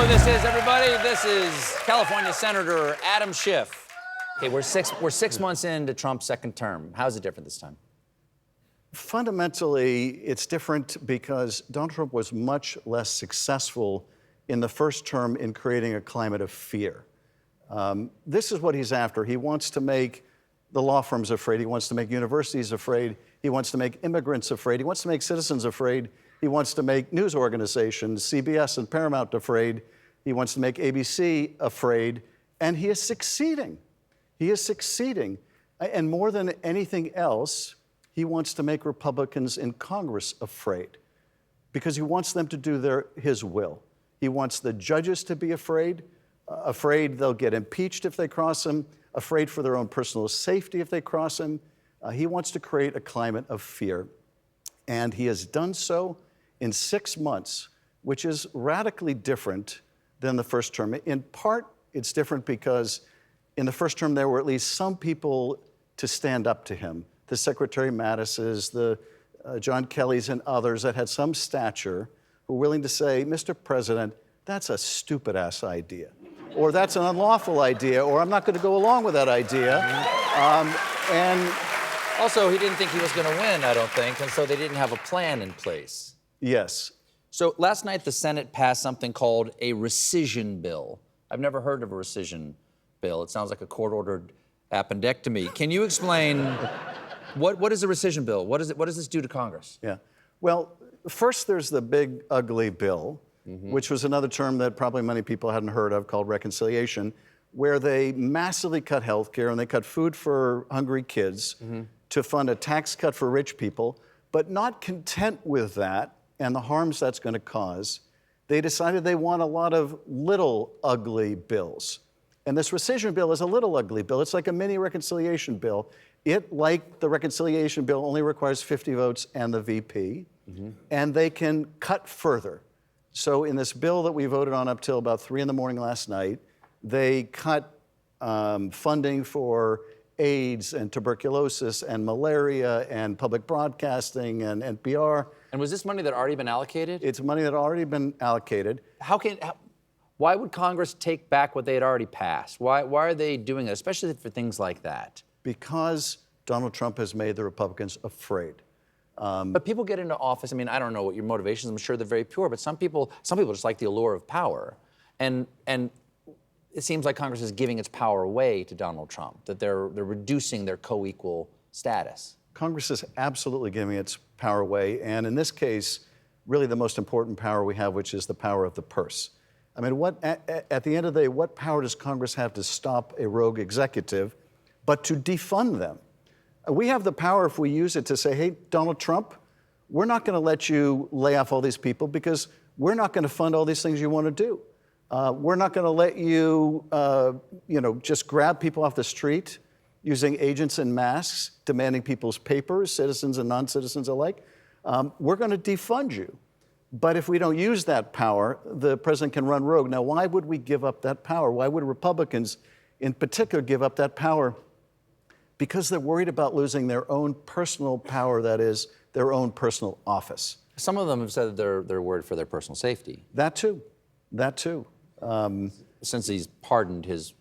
who this is, everybody. This is California Senator Adam Schiff. Okay, we're six months into Trump's second term. How's it different this time? Fundamentally, it's different because Donald Trump was much less successful in the first term in creating a climate of fear. This is what he's after. He wants to make the law firms afraid. He wants to make universities afraid. He wants to make immigrants afraid. He wants to make citizens afraid. He wants to make news organizations, CBS and Paramount, afraid. He wants to make ABC afraid. And he is succeeding. He is succeeding. And more than anything else, he wants to make Republicans in Congress afraid because he wants them to do his will. He wants the judges to be afraid they'll get impeached if they cross him, afraid for their own personal safety if they cross him. He wants to create a climate of fear. And he has done so in 6 months, which is radically different than the first term. In part, it's different because in the first term, there were at least some people to stand up to him. The Secretary Mattis's, the John Kelly's and others that had some stature who were willing to say, Mr. President, that's a stupid-ass idea. Or that's an unlawful idea, or I'm not going to go along with that idea. And also, he didn't think he was going to win, I don't think, and so they didn't have a plan in place. Yes. So last night, the Senate passed something called a rescission bill. I've never heard of a rescission bill. It sounds like a court-ordered appendectomy. Can you explain what is a rescission bill? What does this do to Congress? Yeah. Well, first there's the big, ugly bill, which was another term that probably many people hadn't heard of, called reconciliation, where they massively cut health care and they cut food for hungry kids to fund a tax cut for rich people. But not content with that and the harms that's going to cause, they decided they want a lot of little ugly bills. And this rescission bill is a little ugly bill. It's like a mini reconciliation bill. It, like the reconciliation bill, only requires 50 votes and the VP, and they can cut further. So in this bill that we voted on up till about 3 in the morning last night, they cut funding for AIDS and tuberculosis and malaria and public broadcasting and NPR. And was this money that had already been allocated? It's money that had already been allocated. Why would Congress take back what they had already passed? Why are they doing it, especially for things like that? Because Donald Trump has made the Republicans afraid. But people get into office. I mean, I don't know what your motivations. I'm sure they're very pure. But some people just like the allure of power, and it seems like Congress is giving its power away to Donald Trump. That they're reducing their co-equal status. Congress is absolutely giving its power away, and in this case, really the most important power we have, which is the power of the purse. I mean, at the end of the day, what power does Congress have to stop a rogue executive, but to defund them? We have the power, if we use it, to say, hey, Donald Trump, we're not going to let you lay off all these people because we're not going to fund all these things you want to do. We're not going to let you, just grab people off the street using agents in masks, demanding people's papers, citizens and non-citizens alike. We're going to defund you. But if we don't use that power, the president can run rogue. Now, why would we give up that power? Why would Republicans in particular give up that power? Because they're worried about losing their own personal power, that is, their own personal office. Some of them have said that they're worried for their personal safety. That too. Since he's pardoned his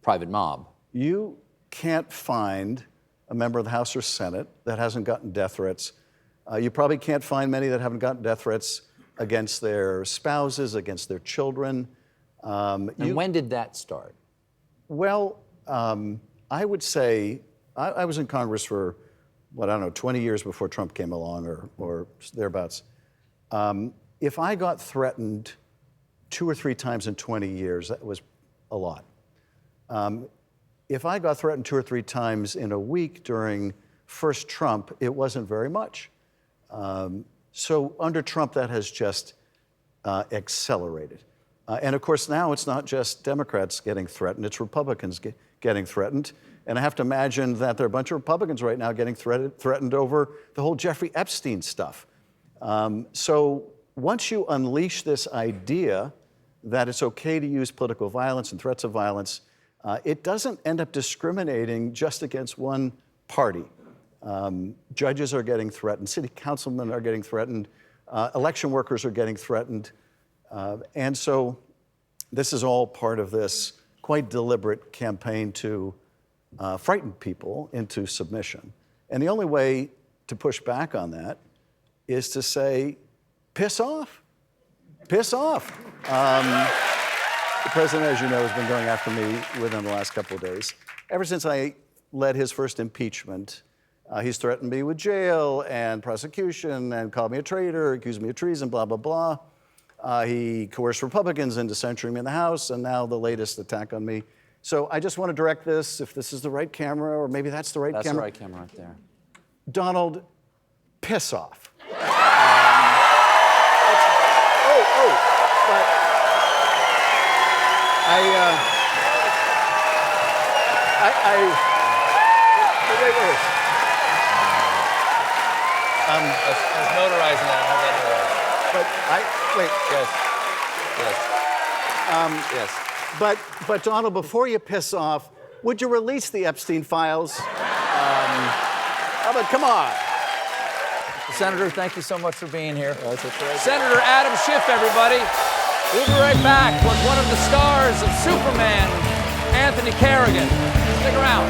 private mob. You can't find a member of the House or Senate that hasn't gotten death threats. You probably can't find many that haven't gotten death threats against their spouses, against their children. And when did that start? Well, I would say, I was in Congress for, 20 years before Trump came along or thereabouts. If I got threatened 2 or 3 times in 20 years, that was a lot. If I got threatened 2 or 3 times in a week during first Trump, it wasn't very much. So under Trump, that has just accelerated. And of course, now it's not just Democrats getting threatened, it's Republicans getting threatened. And I have to imagine that there are a bunch of Republicans right now getting threatened over the whole Jeffrey Epstein stuff. So once you unleash this idea that it's okay to use political violence and threats of violence, it doesn't end up discriminating just against one party. Judges are getting threatened, city councilmen are getting threatened, election workers are getting threatened. And so this is all part of this quite deliberate campaign to frighten people into submission. And the only way to push back on that is to say, piss off. Piss off. The president, as you know, has been going after me within the last couple of days. Ever since I led his first impeachment, he's threatened me with jail and prosecution and called me a traitor, accused me of treason, blah, blah, blah. He coerced Republicans into censuring me in the House, and now the latest attack on me. So I just want to direct this, if this is the right camera, or maybe that's the right camera. That's the right camera right there. Donald, piss off. But wait. Let's notarizing that. Have that notarized. Yes. Yes. But Donald, before you piss off, would you release the Epstein files? But come on. Senator, thank you so much for being here. Senator Adam Schiff, everybody. We'll be right back with one of the stars of Superman, Anthony Carrigan. Stick around.